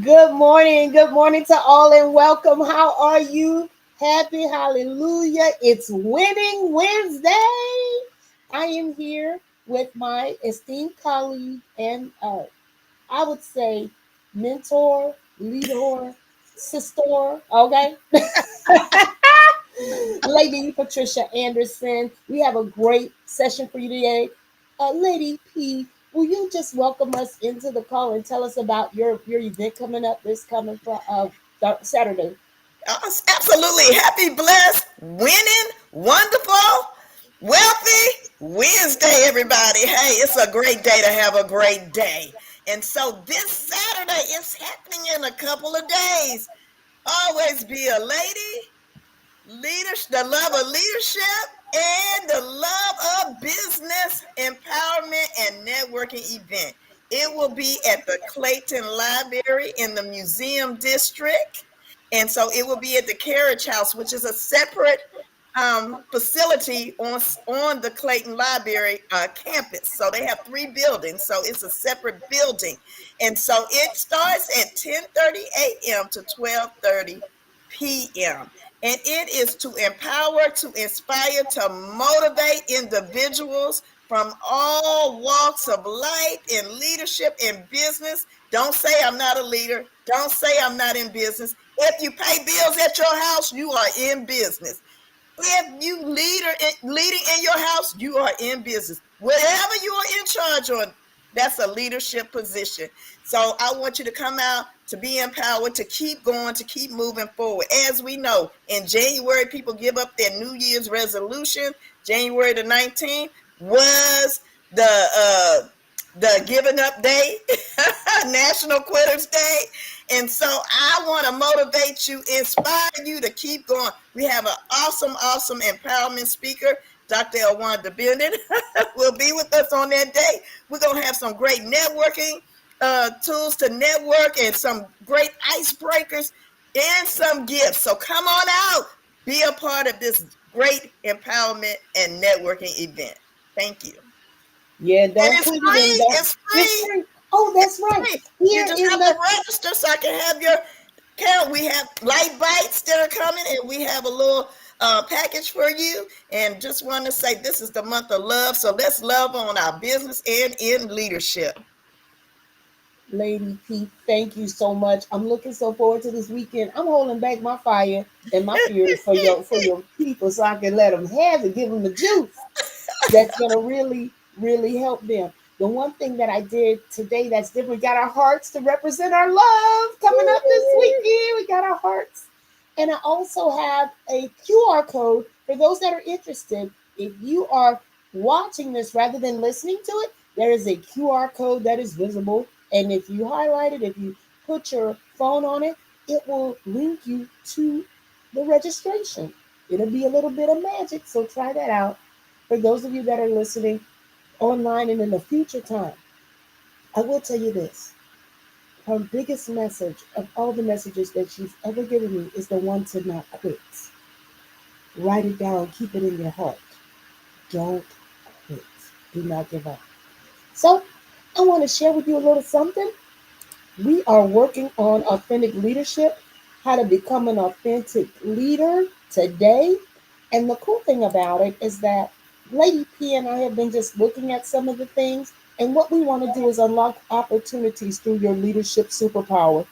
Good morning to all and welcome. How are you? Happy hallelujah. It's Winning Wednesday. I am here with my esteemed colleague and I would say mentor, leader, sister, okay? Lady Patricia Anderson. We have a great session for you today. Lady P, will you just welcome us into the call and tell us about your event coming up this coming for Saturday? Absolutely. Happy, blessed, winning, wonderful, wealthy Wednesday, everybody. Hey, it's a great day to have a great day. And so this Saturday is happening in a couple of days. Always be a lady, the love of leadership, and the love of business empowerment and networking event. It will be at the Clayton Library in the Museum District. And so it will be at the Carriage House, which is a separate facility on the Clayton Library campus. So they have three buildings. So it's a separate building. And so it starts at 10:30 a.m. to 12:30 p.m. And it is to empower, to inspire, to motivate individuals from all walks of life in leadership and business. Don't say I'm not a leader. Don't say I'm not in business. If you pay bills at your house, you are in business. If you leading in your house, you are in business. Whatever you are in charge on, that's a leadership position. So I want you to come out to be empowered, to keep going, to keep moving forward. As we know, in January, people give up their New Year's resolution. January the 19th was the giving up day, National Quitters Day. And so I want to motivate you, inspire you to keep going. We have an awesome empowerment speaker. Dr. Elwanda Bennett will be with us on that day. We're going to have some great networking tools to network and some great icebreakers and some gifts. So come on out, be a part of this great empowerment and networking event. Thank you. Yeah, And don't it's put it in free. that. It's It's free. free. Oh, that's It's right. free. You Here just in have to the register so I can have your account. We have light bites that are coming, and we have a little package for you. And just want to say this is the month of love, so let's love on our business and in leadership. Lady P, thank you so much. I'm looking so forward to this weekend. I'm holding back my fire and my fury for your people so I can let them have it, give them the juice that's gonna really help them. The one thing that I did today that's different, we got our hearts to represent our love coming up this weekend. We got our hearts. And I also have a QR code for those that are interested. If you are watching this rather than listening to it, there is a QR code that is visible. And if you highlight it, if you put your phone on it, it will link you to the registration. It'll be a little bit of magic, so try that out. For those of you that are listening online and in the future time, I will tell you this. Her biggest message of all the messages that she's ever given me is the one to not quit. Write it down, keep it in your heart. Don't quit. Do not give up. So, I want to share with you a little something. We are working on authentic leadership, how to become an authentic leader today. And the cool thing about it is that Lady P and I have been just looking at some of the things. And what we want to do is unlock opportunities through your leadership superpower.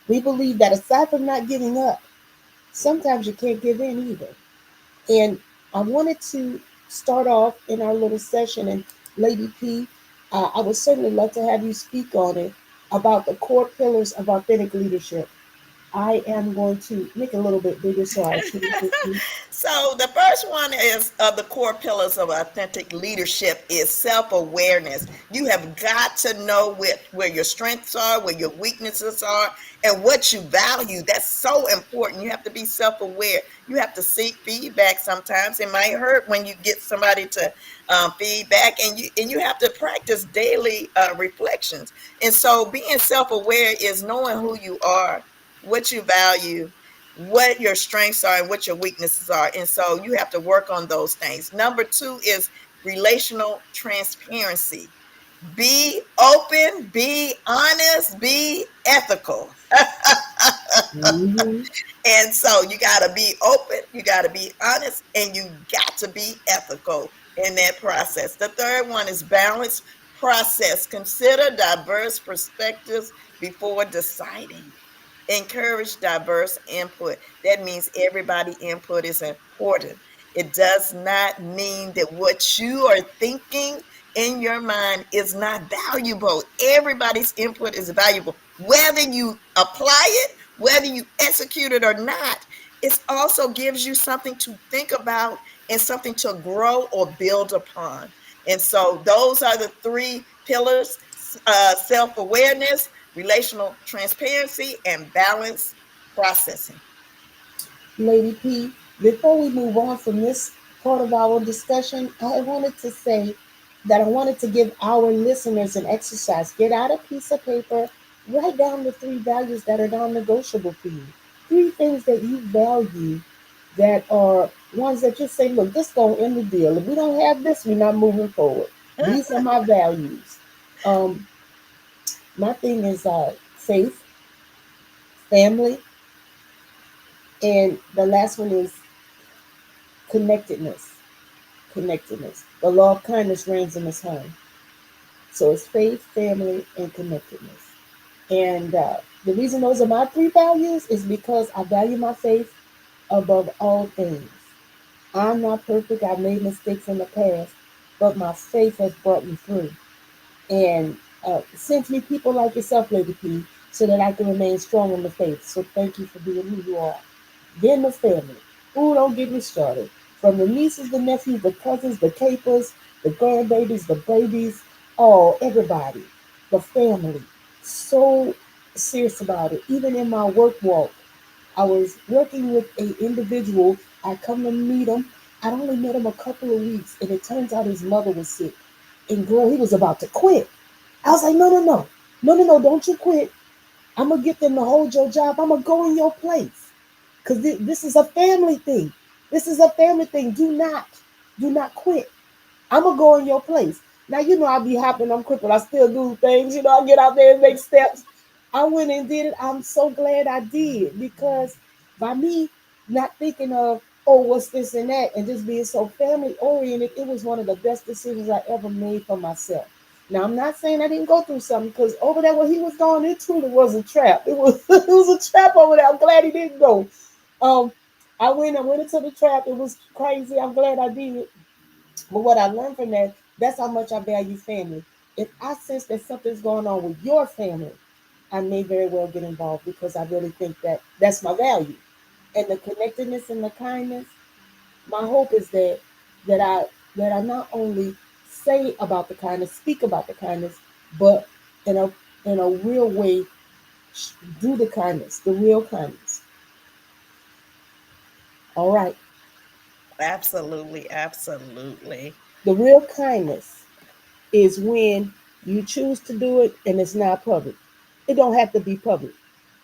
We believe that aside from not giving up, sometimes you can't give in either. And I wanted to start off in our little session. And Lady P, I would certainly love to have you speak on it about the core pillars of authentic leadership. I am going to make it a little bit bigger so I can get you. So the first one is of the core pillars of authentic leadership is self-awareness. You have got to know where your strengths are, where your weaknesses are, and what you value. That's so important. You have to be self-aware. You have to seek feedback sometimes. It might hurt when you get somebody to feedback, and you have to practice daily reflections. And so being self-aware is knowing who you are, what you value, what your strengths are and what your weaknesses are. And so you have to work on those things. Number two is relational transparency. Be open, be honest, be ethical. Mm-hmm. And so you got to be open, you got to be honest, and you got to be ethical in that process. The third one is balance process. Consider diverse perspectives before deciding. Encourage diverse input. That means everybody input is important. It does not mean that what you are thinking in your mind is not valuable. Everybody's input is valuable, whether you apply it, whether you execute it or not. It also gives you something to think about and something to grow or build upon. And so those are the three pillars: self-awareness, relational transparency, and balance processing. Lady P, before we move on from this part of our discussion, I wanted to say that I wanted to give our listeners an exercise. Get out a piece of paper, write down the three values that are non negotiable for you. Three things that you value that are ones that you say, look, this going to end the deal. If we don't have this, we're not moving forward. These are my values. Um, my thing is faith, family, and the last one is connectedness. Connectedness. The law of kindness reigns in this home. So it's faith, family, and connectedness. And the reason those are my three values is because I value my faith above all things. I'm not perfect. I've made mistakes in the past, but my faith has brought me through. And sent me people like yourself, Lady P, so that I can remain strong in the faith. So thank you for being who you are. Then the family. Ooh, don't get me started. From the nieces, the nephews, the cousins, the capers, the grandbabies, the babies, oh, everybody. The family. So serious about it. Even in my work walk, I was working with an individual. I come to meet him. I'd only met him a couple of weeks, and it turns out his mother was sick. And girl, he was about to quit. I was like, no, no, no. No, no, no, don't you quit. I'm going to get them to hold your job. I'm going to go in your place. Because this is a family thing. This is a family thing. Do not quit. I'm gonna go in your place. Now you know I be hopping, I'm crippled. I still do things, I get out there and make steps. I went and did it. I'm so glad I did because by me not thinking of what's this and that and just being so family oriented, it was one of the best decisions I ever made for myself. Now I'm not saying I didn't go through something because over there where he was going, it truly was a trap. It was it was a trap over there. I'm glad he didn't go. Um, I went into the trap. It was crazy. I'm glad I did. But what I learned from that, that's how much I value family. If I sense that something's going on with your family, I may very well get involved because I really think that that's my value. And the connectedness and the kindness, my hope is that I not only say about the kindness, speak about the kindness, but in a real way do the kindness, the real kindness. All right. Absolutely, absolutely. The real kindness is when you choose to do it and it's not public. It don't have to be public.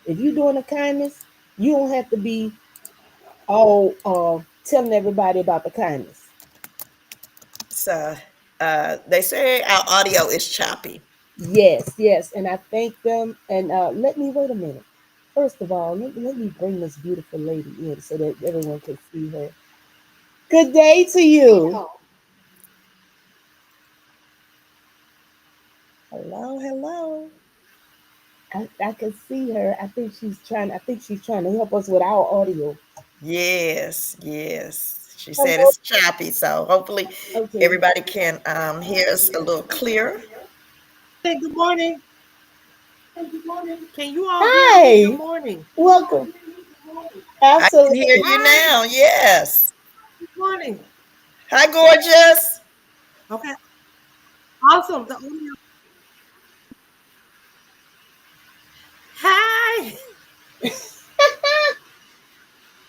If you're doing a kindness, you don't have to be all telling everybody about the kindness. So they say our audio is choppy. Yes, yes, and I thank them. And let me wait a minute. First of all, let me bring this beautiful lady in so that everyone can see her. Good day to you. Hello, hello. I can see her. I think she's trying. I think she's trying to help us with our audio. Yes, yes. She said Hello. it's choppy, so hopefully Okay. everybody can hear us a little clearer. Hey, good morning. Can you all hear me? Good Hi. morning. Welcome. I can hear Absolutely. you Hi. now. Yes. Good morning. Hi, gorgeous. Okay. Awesome. The audio Hi.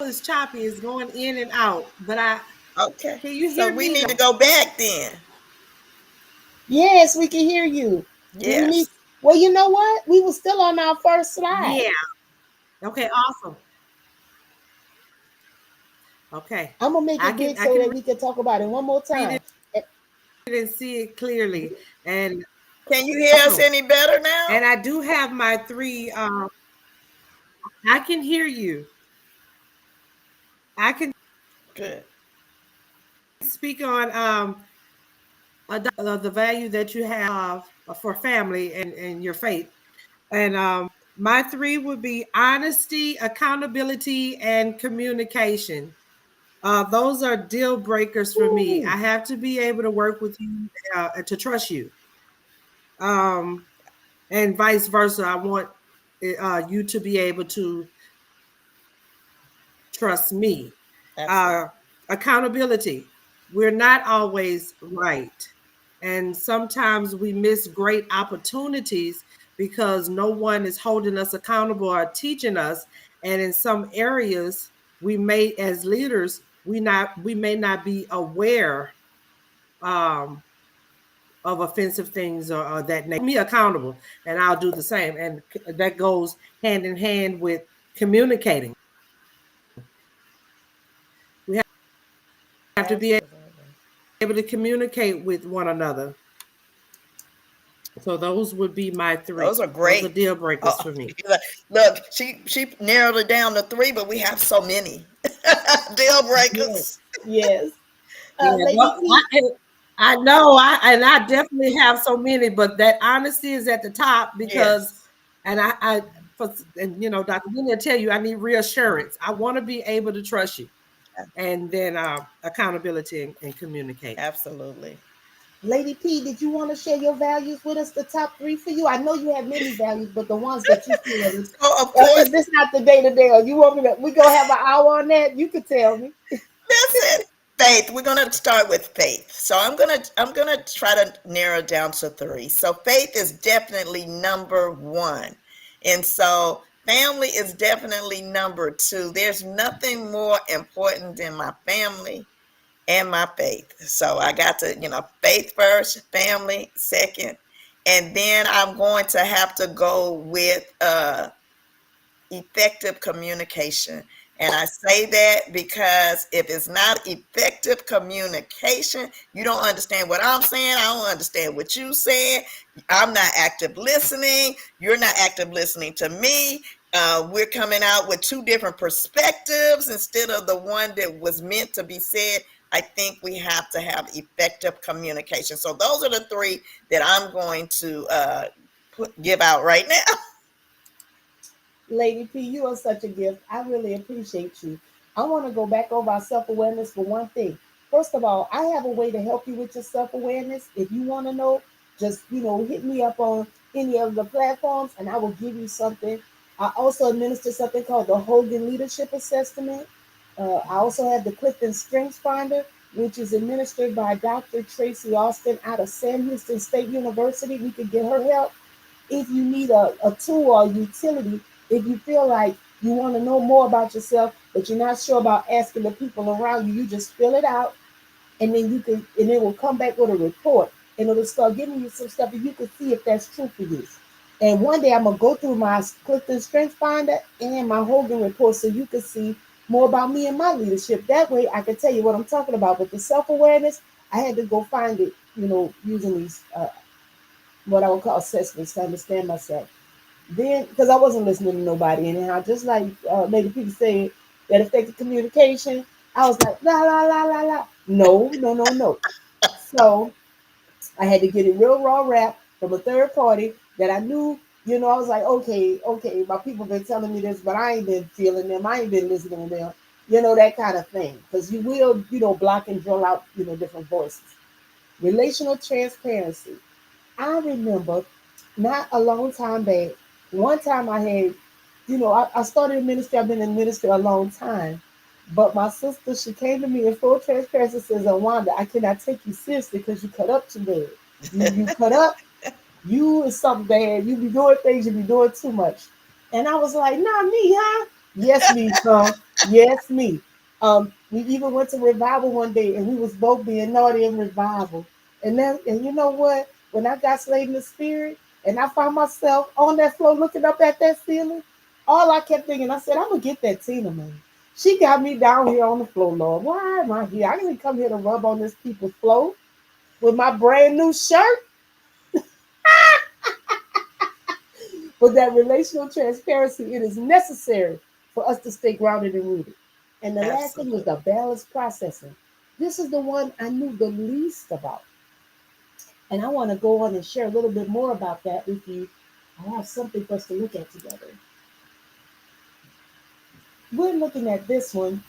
It's choppy. It's going in and out. But I Okay. can you So hear we me need to though? go back then. Yes, we can hear you. Do we need? Yes. Well, you know what? We were still on our first slide. Yeah. Okay. Awesome. Okay. I'm gonna make I it can big I so can that we can talk about it one more read it time. Eh, and see it clearly. And Can you hear us Oh, any better now? and I do have my three. I can hear you. I can Good. speak on the value that you have for family and your faith. And my three would be honesty, accountability, and communication. Those are deal breakers for me. Ooh, I have to be able to work with you to trust you, um, and vice versa. I want you to be able to trust me. Absolutely. Uh, Accountability. We're not always right. And sometimes we miss great opportunities because no one is holding us accountable or teaching us. And in some areas, we may, as leaders, we may not be aware um, of offensive things or that nature. Me accountable, and I'll do the same. And that goes hand in hand with communicating. We have to be Absolutely. able to communicate with one another. So those would be my three. Those are Those are great. deal breakers Oh, for me. look, she narrowed it down to three, but we have so many deal yes, breakers. yes. Yeah, Lady no, P, I know, I definitely have so many, but that honesty is at the top because, Yes. and and you know, Dr. Dina will tell you, I need reassurance. I want to be able to trust you, and then accountability and communicating. Absolutely. Lady P, did you want to share your values with us? The top three for you. I know you have many values, but the ones that you feel So of course, is this not the day to day? Or you want me to? We gonna have an hour on that? You could tell me. listen, faith. We're gonna start with faith. So I'm gonna try to narrow it down to three. So faith is definitely number one. And so family is definitely number two. There's nothing more important than my family and my faith. So I got to, faith first, family second, and then I'm going to have to go with effective communication. And I say that because if it's not effective communication, you don't understand what I'm saying. I don't understand what you're saying. I'm not active listening. You're not active listening to me. We're coming out with two different perspectives instead of the one that was meant to be said. I think we have to have effective communication. So those are the three that I'm going to give out right now. Lady P, you are such a gift. I really appreciate you. I want to go back over our self awareness for one thing. First of all, I have a way to help you with your self awareness. If you want to know, just hit me up on any of the platforms, and I will give you something. I also administer something called the Hogan Leadership Assessment. I also have the Clifton Strengths Finder, which is administered by Dr. Tracy Austin out of Sam Houston State University. We could get her help if you need a tool or utility, if you feel like you want to know more about yourself, but you're not sure about asking the people around you, you just fill it out and then and it will come back with a report and it'll start giving you some stuff and you can see if that's true for you. And one day I'm gonna go through my Clifton Strength Finder and my Hogan report so you can see more about me and my leadership. That way I can tell you what I'm talking about. But the self-awareness, I had to go find it, using these what I would call assessments to understand myself. Then, because I wasn't listening to nobody anyhow, just like Lady Peter said, that effective communication, I was like, la, la, la, la, la. No, no, no, no. So I had to get it real raw rap from a third party that I knew, I was like, okay, okay, my people been telling me this, but I ain't been feeling them. I ain't been listening to them, that kind of thing. Because you will, block and drill out, different voices. Relational transparency. I remember not a long time back, one time I had, I started in ministry, I've been in ministry a long time. But my sister, she came to me in full transparency and says, Wanda, I cannot take you seriously because you cut up too bad. You cut up, you is something bad. You be doing things, you be doing too much. And I was like, not me, huh? Yes, me, son. Yes, me. We even went to revival one day and we was both being naughty in revival. And you know what? When I got slayed in the spirit and I found myself on that floor looking up at that ceiling, all I kept thinking, I said, I'm gonna get that Tina man. She got me down here on the floor, Lord. Why am I here? I didn't come here to rub on this people's floor with my brand new shirt. But that relational transparency, it is necessary for us to stay grounded and rooted. And the last thing was Absolutely. the balanced processing. This is the one I knew the least about. And I want to go on and share a little bit more about that with you. I have something for us to look at together. We're looking at this one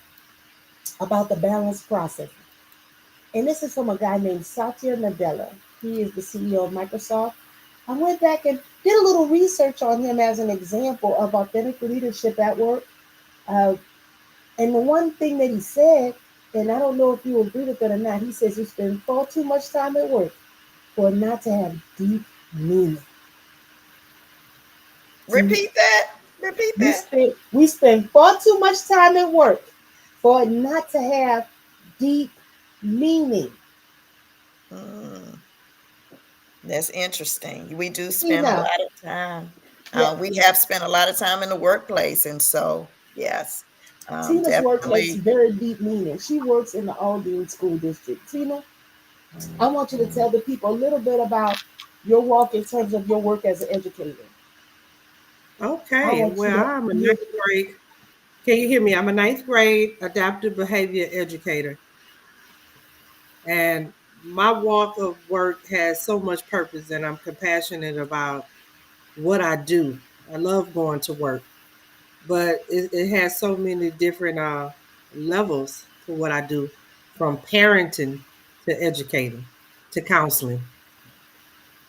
about the balanced processing. And this is from a guy named Satya Nadella. He is the CEO of Microsoft. I went back and did a little research on him as an example of authentic leadership at work. Uh, and the one thing that he said, and I don't know if you agree with it or not, he says you spend far too much time at work for it not to have deep meaning. See, Repeat that. Repeat that. we spend far too much time at work for it not to have deep meaning. Mm, that's interesting. We do spend a Tina, lot of time. yeah, We have spent a lot of time in the workplace, and so yes, Tina's work has definitely. very deep meaning. She works in the Aldine School District. Tina, I want you to Mhm. tell the people a little bit about your walk in terms of your work as an educator. I Okay, want you well, to, I'm a yeah, ninth grade. Can you hear me? I'm a ninth grade adaptive behavior educator, and my walk of work has so much purpose, and I'm compassionate about what I do. I love going to work, but it has so many different levels to what I do, from parenting to educating to counseling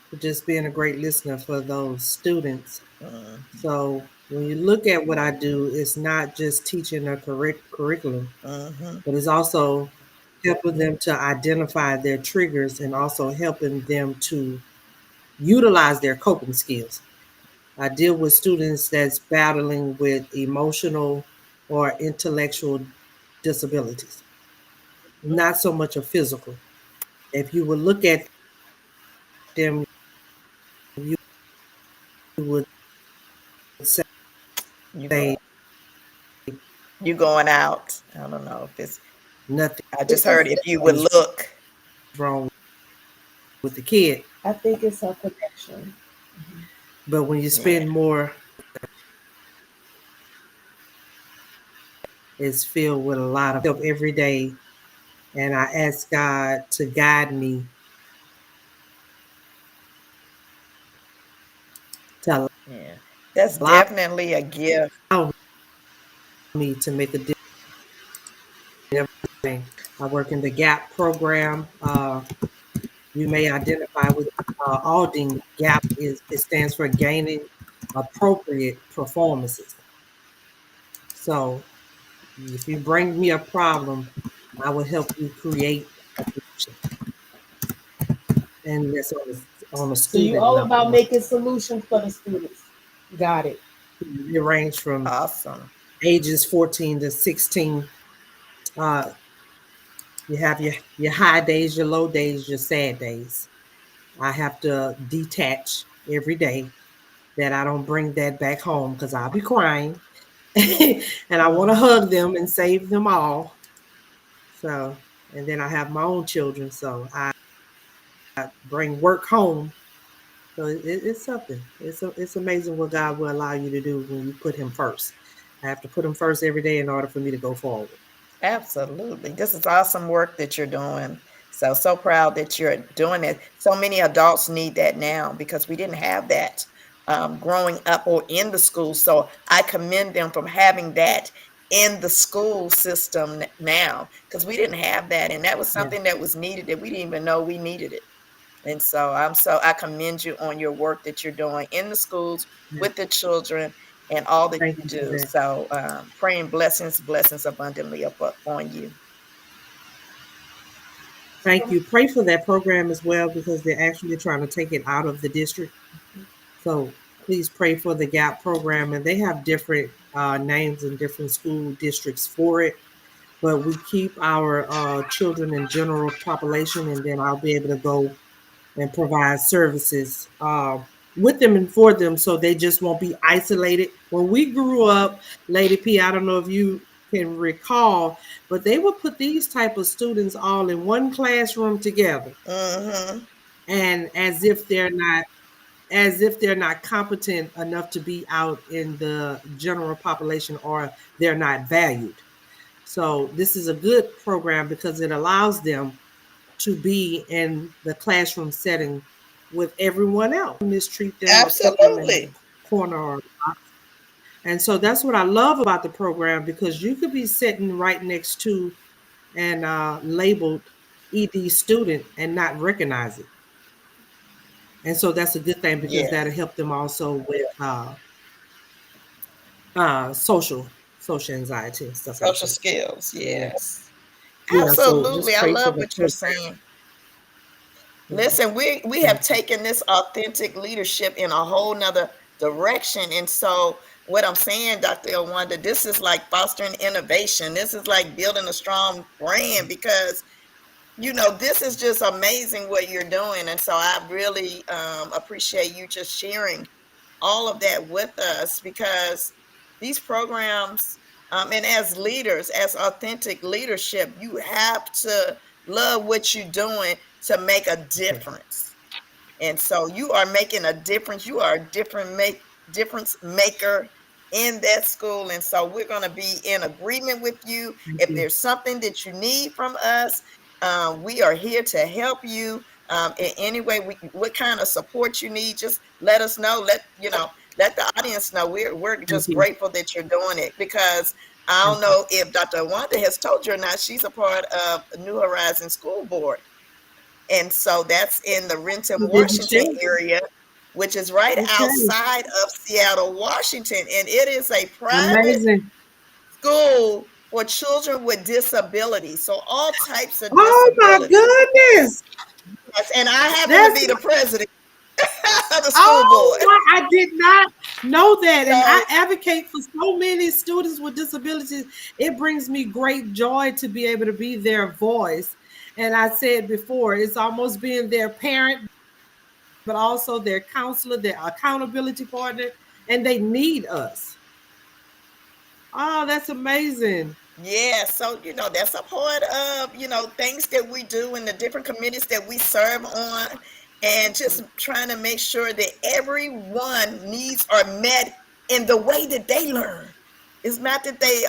to just being a great listener for those students. Mhm. So when you look at what I do, it's not just teaching a curriculum, Mhm. but it's also helping them to identify their triggers and also helping them to utilize their coping skills. I deal with students that's battling with emotional or intellectual disabilities, not so much a physical. If you would look at them, you would You say go. You going out? I don't know if it's. nothing I just heard if you would is look. wrong with the kid. I think it's a connection. But when you Yeah. spend more, it's filled with a lot of help every day. And I ask God to guide me, to Yeah. That's allow definitely a gift. me to make a difference in everything. I work in the GAP program. You may identify with Alding. GAP is it stands for Gaining Appropriate Performances. So if you bring me a problem, I will help you create a solution. And that's on a So you student all level. about making solutions for the students. Got it. It range from Awesome. ages 14 to 16. Uh, you have your high days, your low days, your sad days. I have to detach every day that I don't bring that back home because I'll be crying and I want to Mhm. hug them and save them all. So, and then I have my own children, so I bring work home. So it's something. It's amazing what God will allow you to do when you put Him first. I have to put Him first every day in order for me to go forward. Absolutely. This is awesome work that you're doing. So proud that you're doing it. So many adults need that now because we didn't have that growing up or in the school. So I commend them from having that in the school system now because we didn't have that. And that was Yeah, something that was needed that we didn't even know we needed it. And so I commend you on your work that you're doing in the schools yeah. with the children and all that Thank you you for do. that. So praying blessings, blessings abundantly upon you. Thank you. Pray for that program as well because they're actually trying to take it out of the district. So please pray for the GAP program, and they have different names in different school districts for it. But we keep our children in general population, and then I'll be able to go and provide services with them and for them, so they just won't be isolated. When we grew up, Lady P, I don't know if you can recall, but they would put these type of students all in one classroom together, Hmm. and as if they're not as if they're not competent enough to be out in the general population or they're not valued. So this is a good program because it allows them to be in the classroom setting with everyone else, mistreat them or put them in Absolutely. a corner or box. And so that's what I love about the program because you could be sitting right next to and labeled ED student and not recognize it. And so that's a good thing because Yes. that'll help them also with social anxiety and stuff like Social that. skills. And Yes. so Absolutely. just I pray for love the what you're program. saying. Yeah, Listen, we have thank you. taken this authentic leadership in a whole nother direction. And so what I'm saying, Dr. Elwanda, this is like fostering innovation. This is like building a strong brand because this is just amazing what you're doing. And so I really appreciate you just sharing all of that with us because these programs, and as leaders, as authentic leadership, you have to love what you're doing to make a Yeah, difference. And so you are making a difference. You are a difference maker in that school. And so we're going to be in agreement with you. thank If you. there's something that you need from us, we are here to help you in any way. What kind of support you need, just let us know. Let the audience know. We're Thank just you. grateful that you're doing it because I Thank don't you. know if Dr. Wanda has told you or not. She's a part of New Horizons School Board. And so that's in the Renton, You didn't Washington share. area, which is right Okay. outside of Seattle, Washington. And it is a private Amazing. school for children with disabilities. So all types of Oh my disabilities. goodness. Yes, and I happen to That's be the president of the school oh board. my I did not know that. And I So advocate for so many students with disabilities. It brings me great joy to be able to be their voice. And I said before, it's almost being their parent, but also their counselor, their accountability partner, and they need us. Oh, that's amazing. yeah, so that's a part of things that we do in the different committees that we serve on, and just trying to make sure that everyone needs are met in the way that they learn. It's not that they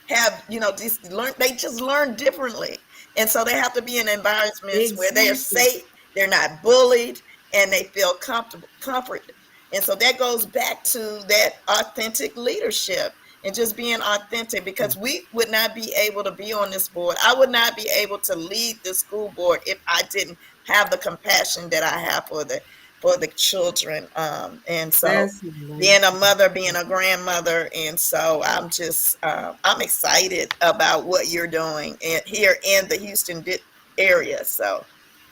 have just learn, they just learn differently, and so they have to be in environments where they are Exactly. safe, they're not bullied, and they feel comforted. And so that goes back to that authentic leadership and just being authentic, Yeah. because we would not be able to be on this board. I would not be able to lead the school board if I didn't have the compassion that I have for the children. And so That's being a amazing. mother, being a grandmother, and so I'm excited about what you're doing here in the Houston area. So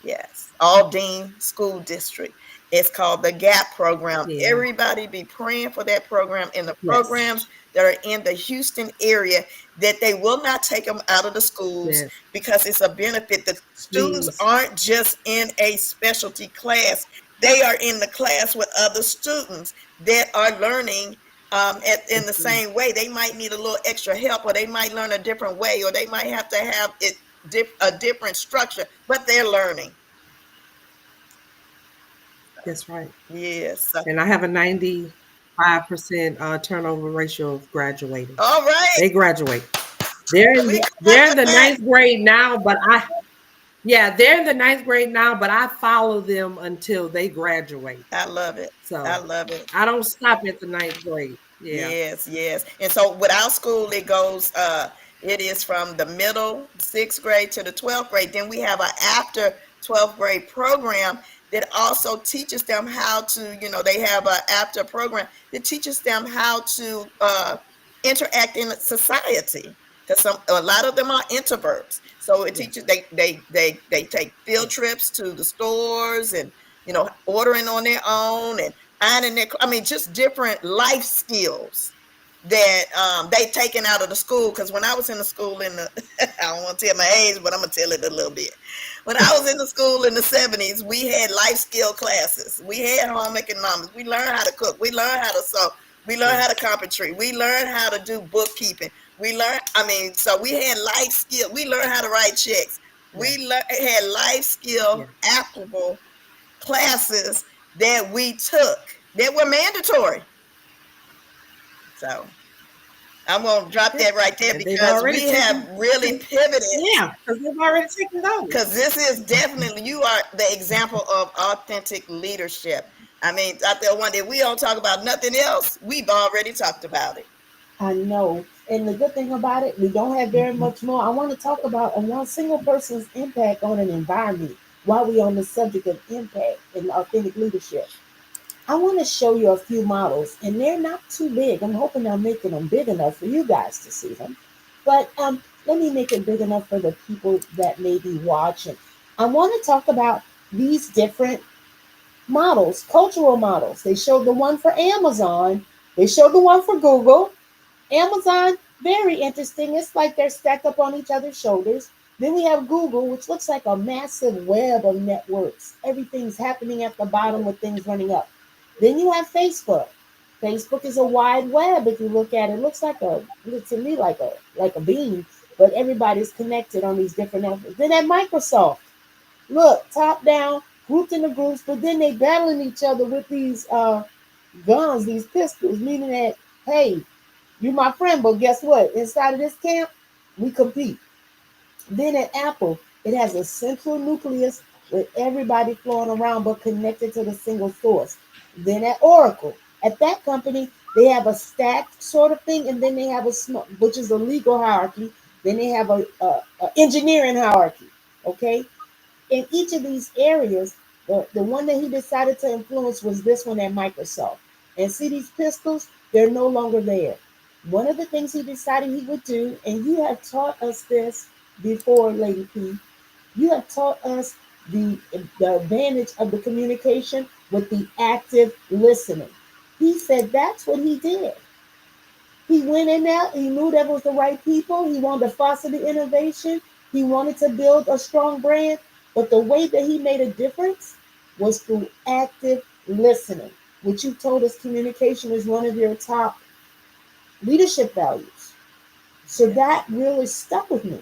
yes, Aldine School District. It's called the GAP program. Yeah. Everybody be praying for that program and the Yes. programs that are in the Houston area, that they will not take them out of the schools Yes. because it's a benefit. The students Please. aren't just in a specialty class, they are in the class with other students that are learning in the That's right. same way. They might need a little extra help, or they might learn a different way, or they might have to have a different structure, but they're learning. That's right. Yes. And I have a 95% turnover ratio of graduating. All right. They graduate. They're in We the, clap they're in for the that. ninth grade now, but they're in the ninth grade now, but I follow them until they graduate. I love it. I So love it. I don't stop at the ninth grade. Yeah. Yes, yes. And so with our school, it is from the middle, 6th grade to the 12th grade. Then we have an after 12th grade program that also teaches them how to, they have an after program that teaches them how to interact in society. Because a lot of them are introverts. So it Yeah. teaches, they take field Yes. trips to the stores and, ordering on their own and ironing their, I mean, just different life skills that they taken out of the school. Because when I was in the school in the, I don't want to tell my age, but I'm gonna tell it a little bit. When I was in the school in the 70s, we had life skill classes. We had home economics. We learned how to cook. We learned how to sew. We learned how to Yes. carpentry. We learned how to do bookkeeping. So we had life skill. We learned how to write checks. Yeah. We had life skill Yeah. applicable classes that we took that were mandatory. So I'm going to drop that right there And they've because already we have taken, really pivoted. yeah, because they've already taken Because those. this is definitely, you are the example of authentic leadership. I mean, out there one day, we don't talk about nothing else. We've already talked about it. I know. And the good thing about it, we don't have very much more. I want to talk about a one single person's impact on an environment while we're on the subject of impact and authentic leadership. I want to show you a few models, and they're not too big. I'm hoping I'm making them big enough for you guys to see them. But let me make it big enough for the people that may be watching. I want to talk about these different models, cultural models. They showed the one for Amazon, they showed the one for Google. Amazon, very interesting. It's like they're stacked up on each other's shoulders. Then we have Google, which looks like a massive web of networks. Everything's happening at the bottom with things running up. Then you have Facebook. Facebook is a wide web. If you look at it, it looks like to me like a beam, but everybody's connected on these different networks. Then at Microsoft, look, top down, grouped into groups, but then they battling each other with these guns, these pistols, meaning that hey, you my friend, but guess what? Inside of this camp, we compete. Then at Apple, it has a central nucleus with everybody flowing around but connected to the single source. Then at Oracle, at that company, they have a stacked sort of thing, and then they have which is a legal hierarchy. Then they have a engineering hierarchy. Okay, in each of these areas, the one that he decided to influence was this one at Microsoft. And see these pistols, they're no longer there. One of the things he decided he would do, and you have taught us this before, Lady P, you have taught us the advantage of the communication with the active listening. He said that's what he did. He went in there, he knew that was the right people. He wanted to foster the innovation. He wanted to build a strong brand. But the way that he made a difference was through active listening, which you told us communication is one of your top leadership values. So Yes. that really stuck with me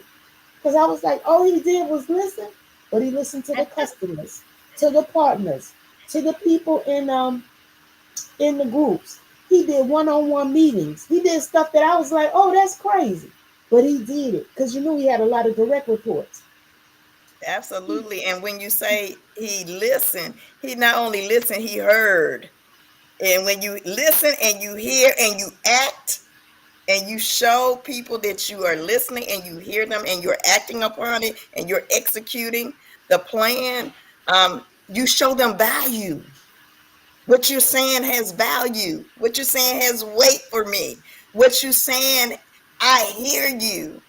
because I was like, all he did was listen, but he listened to the customers, to the partners, to the people in the groups. He did one-on-one meetings. He did stuff that I was like, oh, that's crazy. But he did it because you knew he had a lot of direct reports. Absolutely. And when you say he listened, he not only listened, he heard. And when you listen and you hear and you act and you show people that you are listening and you hear them and you're acting upon it and you're executing the plan, you show them value. What you're saying has value. What you're saying has weight for me. What you're saying, I hear you.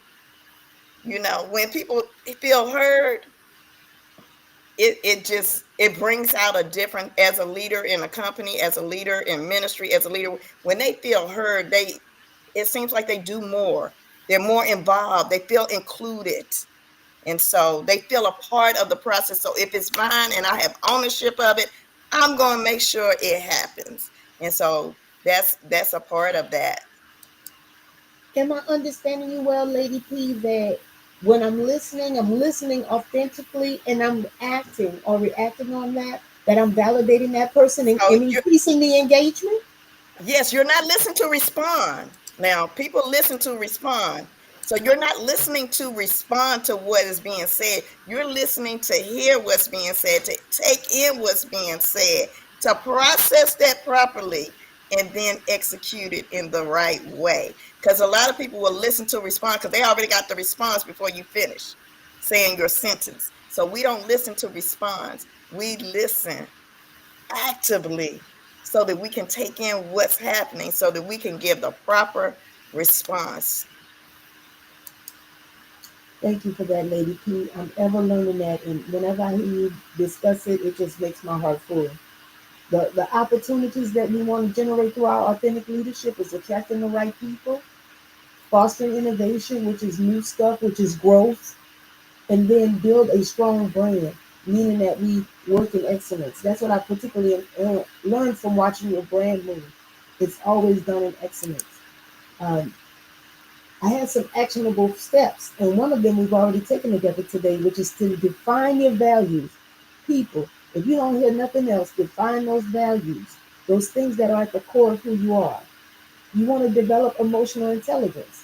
You know, when people feel heard, it brings out a different, as a leader in a company, as a leader in ministry, as a leader, when they feel heard, it seems like they do more. They're more involved. They feel included. And so they feel a part of the process. So if it's mine and I have ownership of it, I'm going to make sure it happens. And so that's a part of that. Am I understanding you well, Lady P, that when I'm listening authentically and I'm acting or reacting on that I'm validating that person So and increasing the engagement? yes, you're not listening to respond. Now, people listen to respond. So you're not listening to respond to what is being said. You're listening to hear what's being said, to take in what's being said, to process that properly, and then execute it in the right way. Because a lot of people will listen to respond because they already got the response before you finish saying your sentence. So we don't listen to response. We listen actively so that we can take in what's happening so that we can give the proper response. Thank you for that, Lady P. I'm ever learning that, and whenever I hear you discuss it, it just makes my heart full. The opportunities that we want to generate through our authentic leadership is attracting the right people, fostering innovation, which is new stuff, which is growth, and then build a strong brand, meaning that we work in excellence. That's what I particularly learned from watching your brand move. It's always done in excellence. Um, I had some actionable steps, and one of them we've already taken together today, which is to define your values. People, If you don't hear nothing else, define those values, those things that are at the core of who you are. You want to develop emotional intelligence.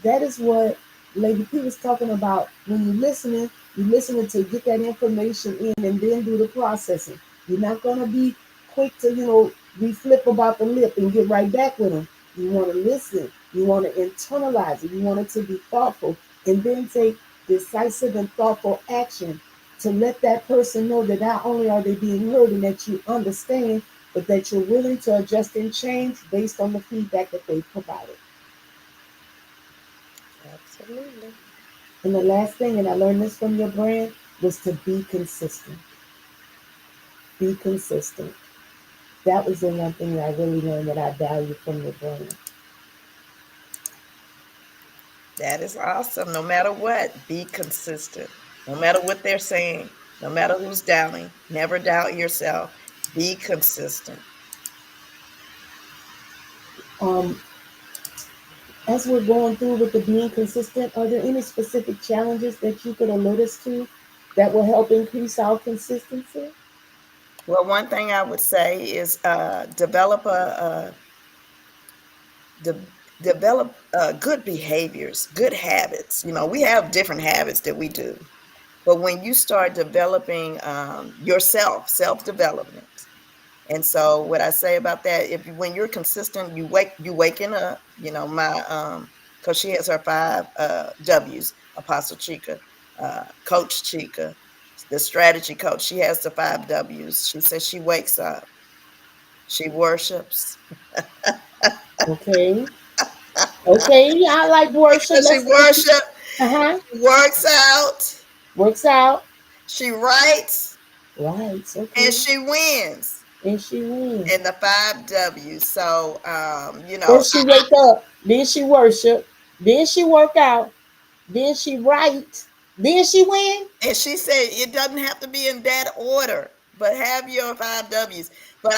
That is what Lady P was talking about. When you're listening to get that information in and then do the processing. You're not going to be quick to, be flip about the lip and get right back with them. You want to listen. You want to internalize it. You want it to be thoughtful and then take decisive and thoughtful action to let that person know that not only are they being heard and that you understand, but that you're willing to adjust and change based on the feedback that they provided. Absolutely. And the last thing, and I learned this from your brand, was to be consistent. Be consistent. That was the one thing that I really learned that I value from your brand. That is awesome. No matter what, be consistent. No matter what they're saying, no matter who's doubting, never doubt yourself. Be consistent. Um, as we're going through with the being consistent, are there any specific challenges that you could alert us to that will help increase our consistency? Well, one thing I would say is develop de- good behaviors, good habits. You know, we have different habits that we do, but when you start developing yourself, self development. And so what I say about that, if when you're consistent, you waking up, my because she has her five W's, Apostle Chica, Coach Chica, the strategy coach. She has the five W's. She says she wakes up, she worships, Okay. Okay. I like worship. she Let's worships, uh-huh. she works out, Works out. she writes, Right. and Okay. she wins. And she wins. And the five W's. So First she wake up, then she worship, then she work out, then she write, then she win. and she said it doesn't have to be in that order, but have your five W's. But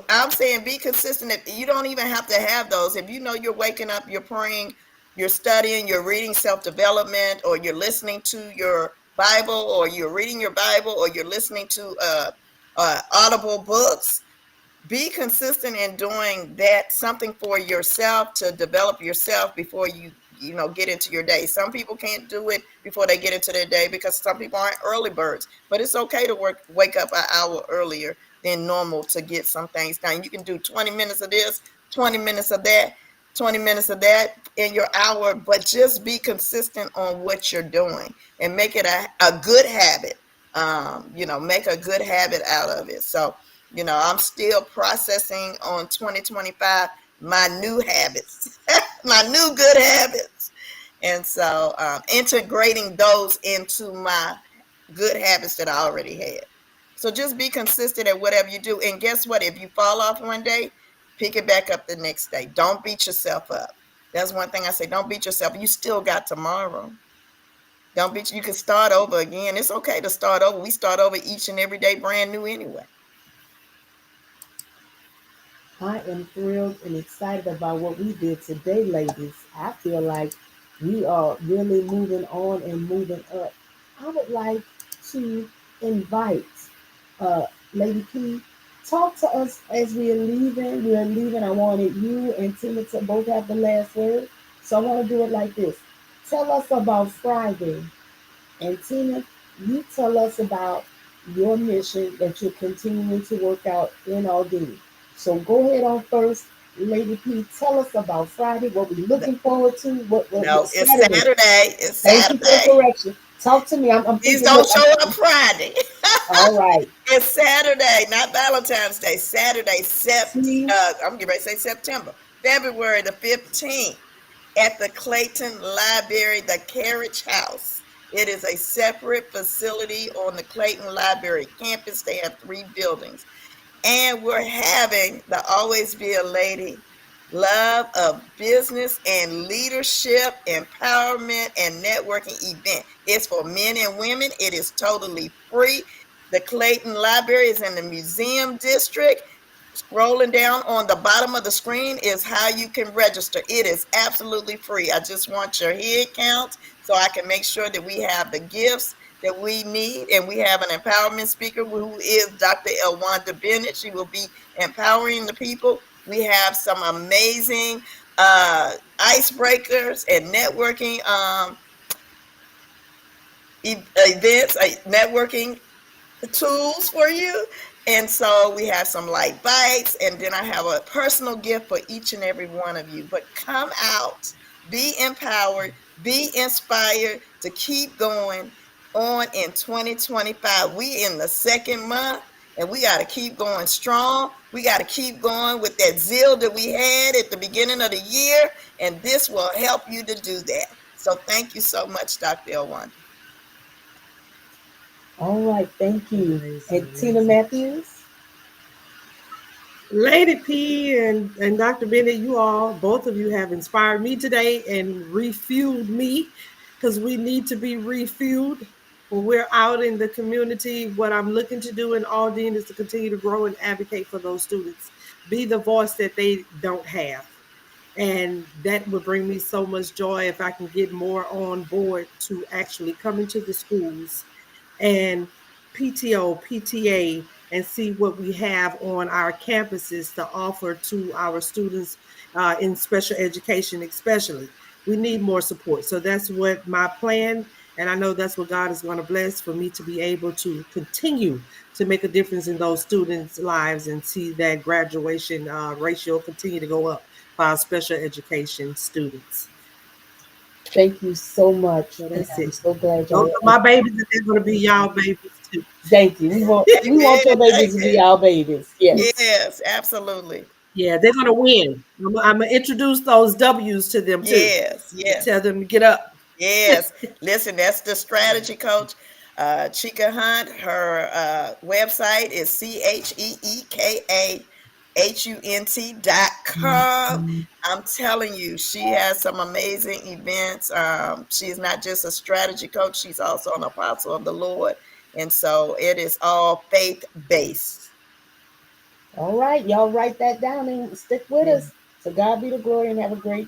I'm saying be consistent. If you don't even have to have those. If you know you're waking up, you're praying, you're studying, you're reading self-development, or you're listening to your Bible, or you're reading your Bible, or you're listening to audible books, be consistent in doing that, something for yourself to develop yourself before you get into your day. Some people can't do it before they get into their day because some people aren't early birds, but it's okay to wake up an hour earlier than normal to get some things done. You can do 20 minutes of this, 20 minutes of that, 20 minutes of that in your hour, but just be consistent on what you're doing and make it a good habit. Make a good habit out of it. So I'm still processing on 2025 my new habits, my new good habits. And so integrating those into my good habits that I already had. So just be consistent at whatever you do. And guess what? If you fall off one day, pick it back up the next day. Don't beat yourself up. That's one thing I say. Don't beat yourself. You still got tomorrow. Don't beat you can start over again. It's okay to start over. We start over each and every day brand new anyway. I am thrilled and excited about what we did today, ladies. I feel like we are really moving on and moving up. I would like to invite Lady P. Talk to us as we are leaving. We are leaving. I wanted you and Tina to both have the last word. So I want to do it like this. Tell us about Friday. And Tina, you tell us about your mission that you're continuing to work out in Aldini. So go ahead on first, Lady P. Tell us about Friday, what we're looking forward to, what No, it's Saturday. Saturday. It's Thank you for the Saturday. correction. Talk to me. I'm Please thinking, don't look, show up Friday. all right. It's Saturday, not Valentine's Day. Saturday, See, I'm getting ready to say September, February the 15th at the Clayton Library, the Carriage House. It is a separate facility on the Clayton Library campus. They have three buildings. And we're having the Always Be a Lady Love of Business and Leadership Empowerment and Networking event. It's for men and women. It is totally free. The Clayton Library is in the Museum District. Scrolling down on the bottom of the screen is how you can register. It is absolutely free. I just want your head count so I can make sure that we have the gifts that we need. And we have an empowerment speaker who is Dr. Elwanda Bennett. She will be empowering the people. We have some amazing icebreakers and networking events, networking tools for you. And so we have some light bites, and then I have a personal gift for each and every one of you. But come out, be empowered, be inspired to keep going on in 2025. We in the second month, and we got to keep going strong. We got to keep going with that zeal that we had at the beginning of the year, and this will help you to do that. So thank you so much, Dr. Elwanda. All right, thank you. Amazing, And Tina amazing. Matthews. Lady P and Dr. Bennett, you all, both of you have inspired me today and refueled me because we need to be refueled when we're out in the community. What I'm looking to do in Aldine is to continue to grow and advocate for those students, be the voice that they don't have. And that would bring me so much joy if I can get more on board to actually come into the schools and PTO, PTA, and see what we have on our campuses to offer to our students in special education, especially. We need more support. So that's what my plan, and I know that's what God is going to bless for me to be able to continue to make a difference in those students' lives and see that graduation ratio continue to go up for our special education students. Thank you so much, So and that's I'm it. so glad Those y'all. are my babies, and they're going to be y'all babies too. Thank you. We want your Amen. babies to be our babies. Yes. Yes, absolutely. Yeah, they're gonna win. I'm gonna introduce those W's to them too. Yes, Tell yes, them to get up. yes. Listen, that's the strategy coach. Chika Hunt, her website is CheekaHunt.com. I'm telling you, she has some amazing events. She's not just a strategy coach, she's also an apostle of the Lord. And so it is all faith based. All right, y'all write that down and stick with Yeah. us. So God be the glory and have a great day.